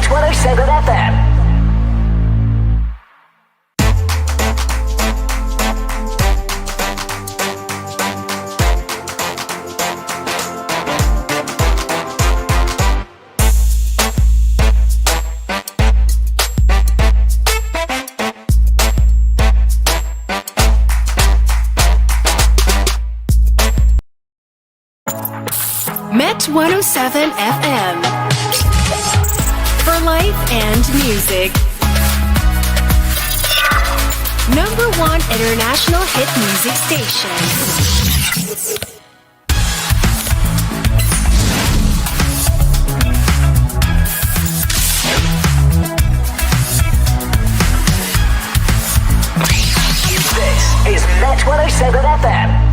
Met 107 FM. Met 107 FM. For life and music. Number one international hit music station. This is Met 107 FM.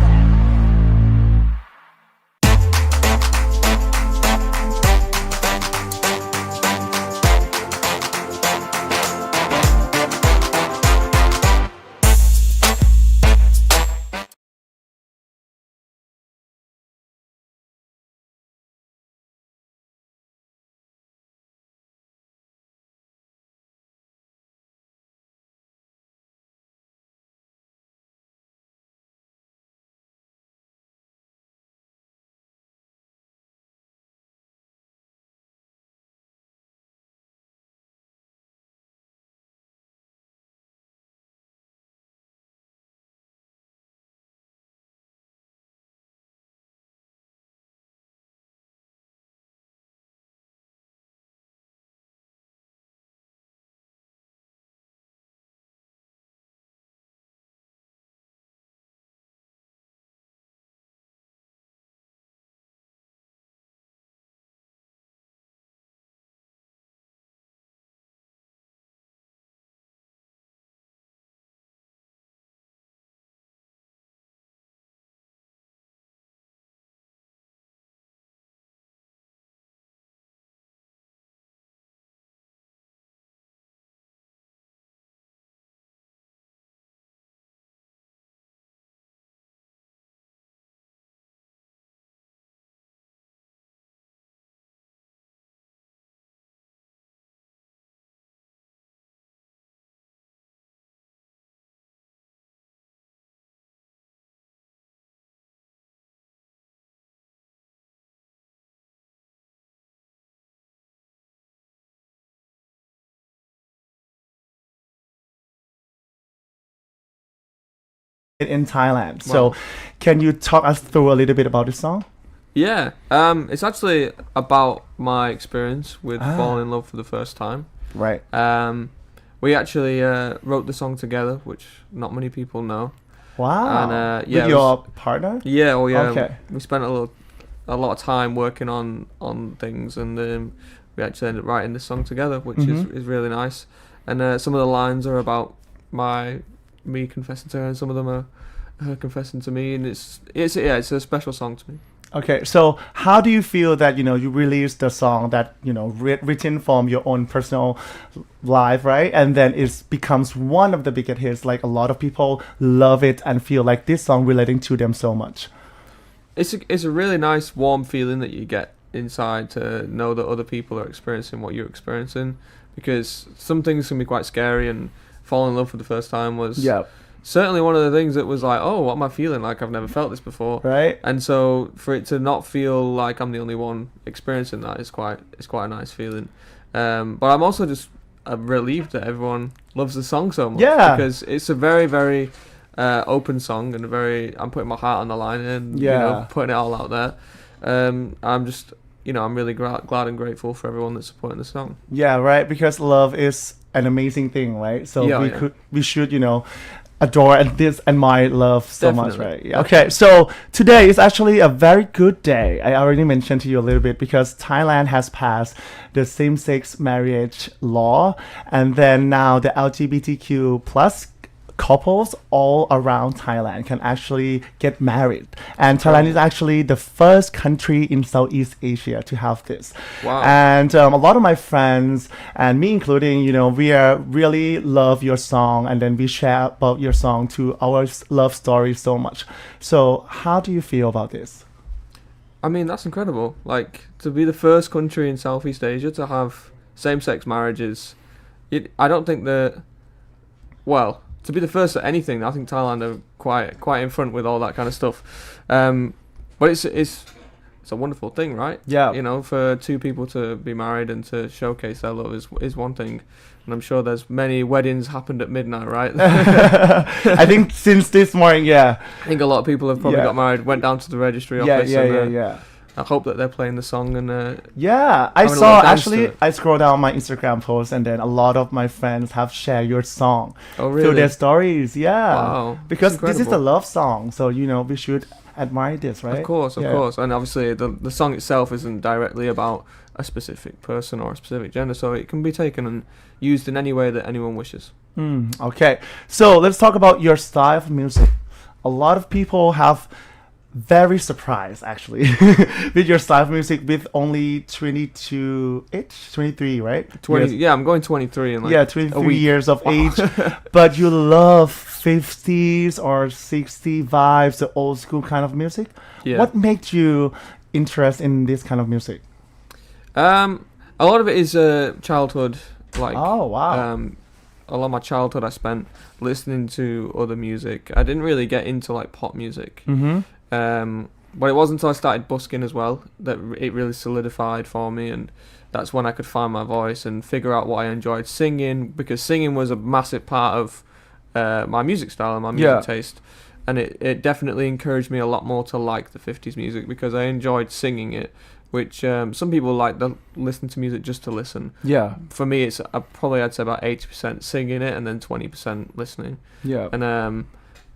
In Thailand. So can you talk us through a little bit about this song? Yeah, it's actually about my experience with falling in love for the first time. Right. We actually wrote the song together, which not many people know. Wow. And, with your partner? Yeah, Okay. We spent a lot of time working on things, and we actually ended up writing this song together, which is really nice. And some of the lines are about me confessing to her, and some of them are her confessing to me, and it's a special song to me. Okay, so how do you feel that you released the song that written from your own personal life, right? And then it becomes one of the biggest hits. Like a lot of people love it and feel like this song relating to them so much. It's a really nice warm feeling that you get inside to know that other people are experiencing what you're experiencing, because some things can be quite scary, and falling in love for the first time was certainly one of the things that was like, oh, what am I feeling like? I've never felt this before. Right. And so for it to not feel like I'm the only one experiencing that is quite a nice feeling. But I'm also just relieved that everyone loves the song so much. Yeah. Because it's a very, very open song, and I'm putting my heart on the line and putting it all out there. I'm just, I'm really glad and grateful for everyone that's supporting the song. Yeah, right. Because love is an amazing thing, right? So we should, adore and admire love so much, right? Yeah. Okay, so today is actually a very good day. I already mentioned to you a little bit because Thailand has passed the same-sex marriage law, and then now the LGBTQ plus couples all around Thailand can actually get married. And Thailand is actually the first country in Southeast Asia to have this. Wow. And a lot of my friends, and me including, we really love your song, and then we share about your song to our love story so much. So how do you feel about this? I mean, that's incredible. Like, to be the first country in Southeast Asia to have same-sex marriages. I don't think that. Well, to be the first at anything, I think Thailand are quite in front with all that kind of stuff. But it's a wonderful thing, right? Yeah. You know, for two people to be married and to showcase their love is one thing. And I'm sure there's many weddings happened at midnight, right? I think since this morning, yeah. I think a lot of people have probably got married, went down to the registry office. Yeah. I hope that they're playing the song and I saw actually. I scrolled down my Instagram post and then a lot of my friends have shared your song through their stories. Yeah, wow, because this is a love song, so you know we should admire this, right? Of course, and obviously the song itself isn't directly about a specific person or a specific gender, so it can be taken and used in any way that anyone wishes. Okay, so let's talk about your style of music. A lot of people have very surprised actually with your style of music with only 23, right? 20, yes. Yeah, I'm going 23 in like 23 years of age. But you love 50s or 60s vibes, the old school kind of music. Yeah. What made you interested in this kind of music? A lot of it is childhood. Like, oh wow. A lot of my childhood I spent listening to other music. I didn't really get into like pop music. But it wasn't until I started busking as well that it really solidified for me, and that's when I could find my voice and figure out what I enjoyed singing, because singing was a massive part of my music style and my music taste, and it definitely encouraged me a lot more to like the 50s music because I enjoyed singing it, which some people like to listen to music just to listen. Yeah. For me, it's I'd say about 80% singing it and then 20% listening. Yeah. And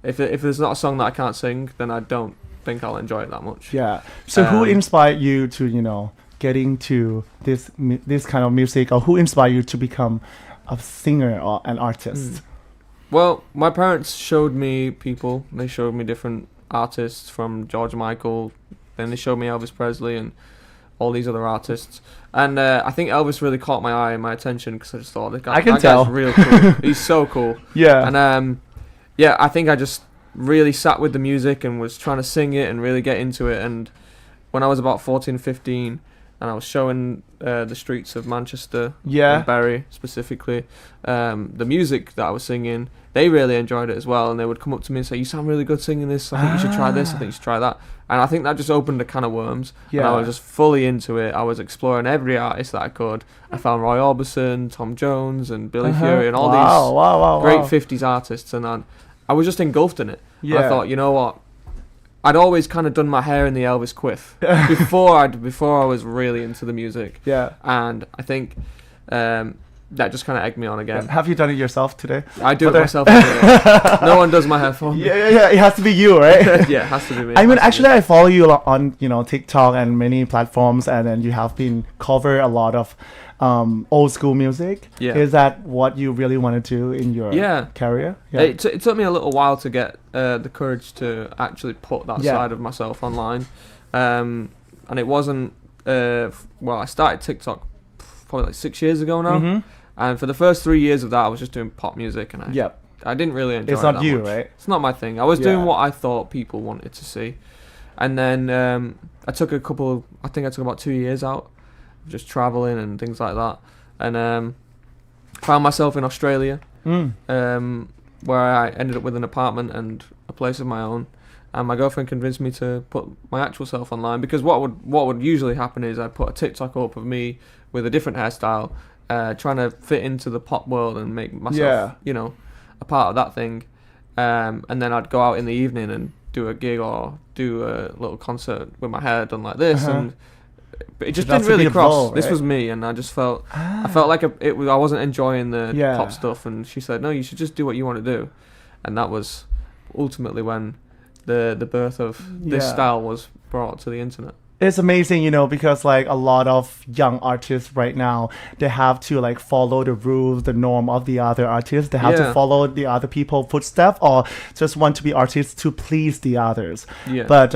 if there's not a song that I can't sing, then I don't think I'll enjoy it that much. Yeah. So who inspired you to get into this kind of music, or who inspired you to become a singer or an artist? Well, my parents showed me people. They showed me different artists, from George Michael, then they showed me Elvis Presley and all these other artists. And I think Elvis really caught my eye and my attention because I just thought, that guy's real cool. He's so cool. Yeah. And I think I just really sat with the music and was trying to sing it and really get into it. And when I was about 14, 15, and I was showing the streets of Manchester, and Bury specifically, the music that I was singing, they really enjoyed it as well, and they would come up to me and say, "You sound really good singing this. I think you should try this. I think you should try that." And I think that just opened a can of worms, and I was just fully into it. I was exploring every artist that I could. I found Roy Orbison, Tom Jones, and Billy Fury, and all these great 50s artists, and I was just engulfed in it. Yeah. I thought, you know what? I'd always kind of done my hair in the Elvis quiff before I was really into the music. Yeah. And I think that just kind of egged me on again. Have you done it yourself today? I do it myself today. No one does my hair for me. Yeah. It has to be you, right? Yeah, it has to be me. I mean, actually, I follow you on TikTok and many platforms, and then you have been cover a lot of old school music. Yeah. Is that what you really want to do in your career? Yeah. It took me a little while to get the courage to actually put that side of myself online, and it wasn't. I started TikTok probably like 6 years ago now, and for the first 3 years of that, I was just doing pop music, and I didn't really enjoy it. It's not that you, much. Right? It's not my thing. I was doing what I thought people wanted to see, and then I took about 2 years out, just traveling and things like that, and found myself in Australia, where I ended up with an apartment and a place of my own, and my girlfriend convinced me to put my actual self online, because what would usually happen is I put a TikTok up of me with a different hairstyle, trying to fit into the pop world and make myself a part of that thing, and then I'd go out in the evening and do a gig or do a little concert with my hair done like this, and it just didn't really cross. Role, right? This was me, and I just felt I felt like I wasn't enjoying the pop stuff. And she said, "No, you should just do what you want to do," and that was ultimately when the birth of this style was brought to the internet. It's amazing, because like a lot of young artists right now, they have to like follow the rules, the norm of the other artists. They have to follow the other people's footsteps, or just want to be artists to please the others. Yeah. But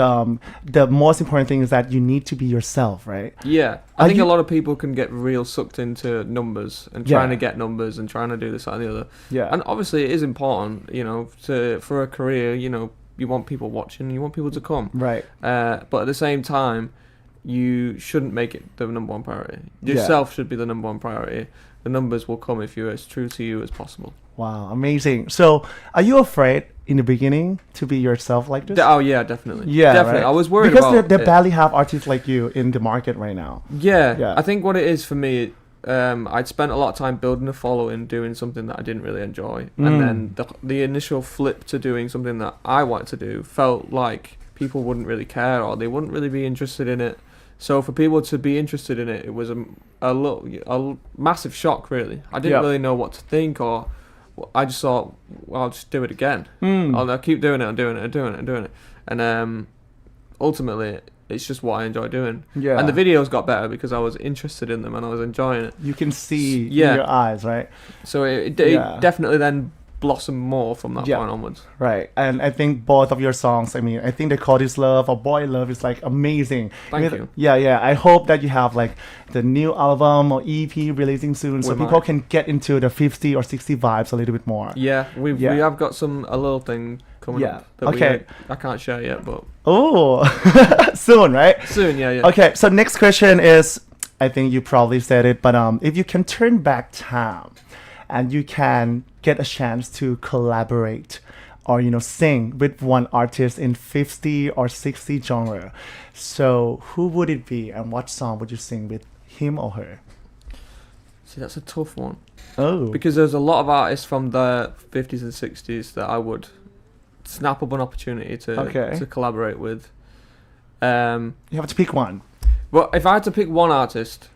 the most important thing is that you need to be yourself, right? Yeah. I think a lot of people can get real sucked into numbers and trying to get numbers and trying to do this, that, and the other. Yeah. And obviously it is important, for a career, you want people watching, you want people to come. Right. But at the same time, you shouldn't make it the number one priority. Yourself should be the number one priority. The numbers will come if you're as true to you as possible. Wow, amazing. So, are you afraid in the beginning to be yourself like this? Oh yeah, definitely. Yeah, definitely. right? I was worried because about they it. barely have artists like you in the market right now. Yeah. I think what it is for me, I'd spent a lot of time building a following, doing something that I didn't really enjoy, and then the initial flip to doing something that I wanted to do felt like people wouldn't really care or they wouldn't really be interested in it. So for people to be interested in it, it was a massive shock, really. I didn't really know what to think, or I just thought, well, I'll just do it again. I'll keep doing it and doing it and doing it and doing it. And ultimately, it's just what I enjoy doing. Yeah. And the videos got better because I was interested in them and I was enjoying it. You can see in your eyes, right? So it definitely then blossom more from that point onwards. Right. And I think both of your songs, I mean, I think they call this love or boy love is like amazing. Thank you. Yeah. I hope that you have like the new album or EP releasing soon so people can get into the 50 or 60 vibes a little bit more. Yeah, we have got a little thing coming up that I can't share yet, but soon, right? Soon, yeah. Okay, so next question is, I think you probably said it, but if you can turn back time and you can get a chance to collaborate or sing with one artist in 50 or 60 genre, so who would it be and what song would you sing with him or her? See, that's a tough one. Because there's a lot of artists from the 50s and 60s that I would snap up an opportunity to collaborate with. You have to pick one. But if I had to pick one artist,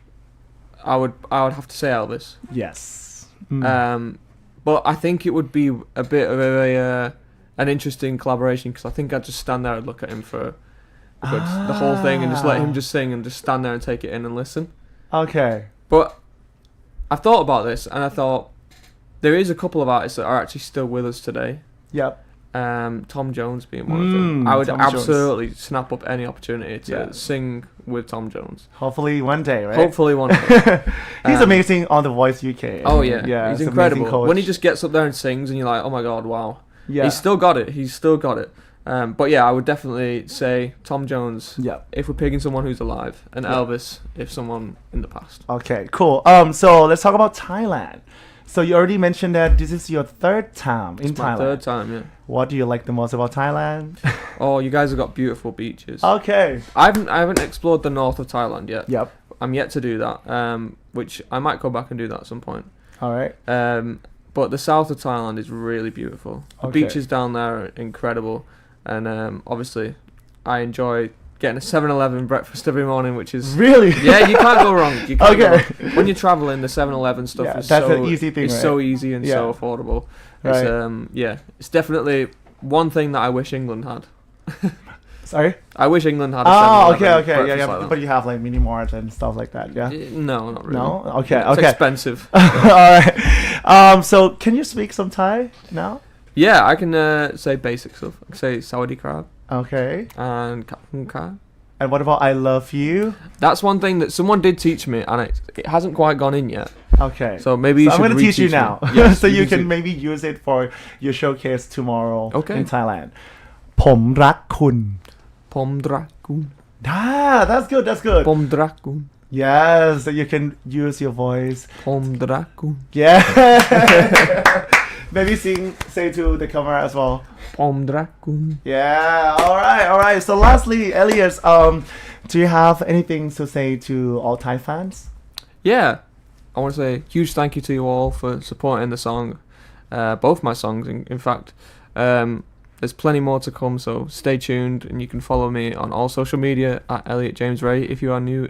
I would have to say Elvis. Yes. But I think it would be a bit of an interesting collaboration because I think I'd just stand there and look at him for the whole thing and just let him just sing and just stand there and take it in and listen. Okay. But I thought about this and I thought there is a couple of artists that are actually still with us today. Yep. Tom Jones being one of them. I would absolutely snap up any opportunity to sing with Tom Jones. Hopefully one day, right? Hopefully one day. He's amazing on The Voice UK. Oh yeah, he's incredible. When he just gets up there and sings and you're like, oh my god, wow. Yeah. He's still got it. But yeah, I would definitely say Tom Jones if we're picking someone who's alive, and Elvis if someone in the past. Okay, cool. So let's talk about Thailand. So you already mentioned that this is your third time in Thailand. My third time, yeah. What do you like the most about Thailand? Oh, you guys have got beautiful beaches. Okay. I haven't explored the north of Thailand yet. Yep. I'm yet to do that. Which I might go back and do that at some point. All right. But the south of Thailand is really beautiful. The beaches down there are incredible, and obviously, I enjoy getting a 7-Eleven breakfast every morning, which is really you can't go wrong. You can't go wrong. When you're traveling, the 7-Eleven stuff is that's an easy thing. It's so easy and so affordable. Right. It's definitely one thing that I wish England had. Sorry? I wish England had a 7-Eleven yeah. like But you have like mini marts and stuff like that, yeah? No, not really. No? Okay, it's expensive. Alright. So can you speak some Thai now? Yeah, I can say basic stuff. I can say Sawadee Krab. Okay. And Kapun Ka. And what about I love you? That's one thing that someone did teach me, and it hasn't quite gone in yet. Okay. So maybe I'm going to teach you now. Yes, so you can maybe use it for your showcase tomorrow in Thailand. ผมรักคุณ ผมรักคุณ that's good. ผมรักคุณ Yes, so you can use your voice. ผมรักคุณ Yeah. Maybe say to the camera as well. ผมรักคุณ Yeah. All right. So lastly, Elias, do you have anything to say to all Thai fans? Yeah. I want to say huge thank you to you all for supporting the song. Both my songs, in fact. There's plenty more to come, so stay tuned, and you can follow me on all social media at Elliot James Ray if you are new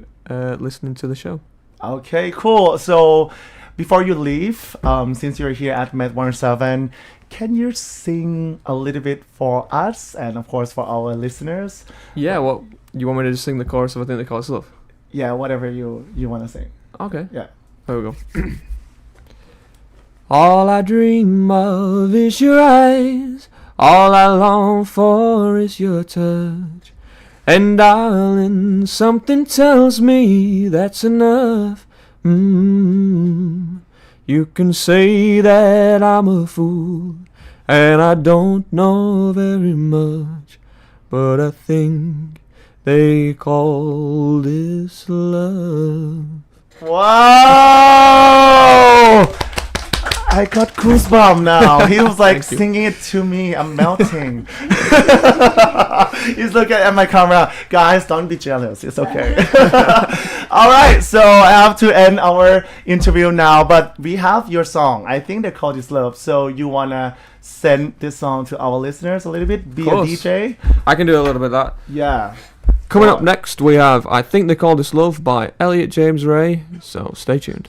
listening to the show. Okay, cool. So before you leave, since you're here at Met 107, can you sing a little bit for us and of course for our listeners? Yeah, well, you want me to just sing the chorus of I Think They Call Us Love? Yeah, whatever you want to sing. Okay. Yeah. There we go. All I dream of is your eyes. All I long for is your touch. And darling, something tells me that's enough. You can say that I'm a fool, and I don't know very much, but I think They call this love. Wow! I got goosebumps now. He was like singing it to me. I'm melting. He's looking at my camera. Guys, don't be jealous. It's okay. All right, so I have to end our interview now, but we have your song. I think they call this love. So you wanna send this song to our listeners a little bit? Be a DJ? I can do a little bit of that. Yeah. Coming up next, we have I Think They Call This Love by Elliot James Ray. So stay tuned.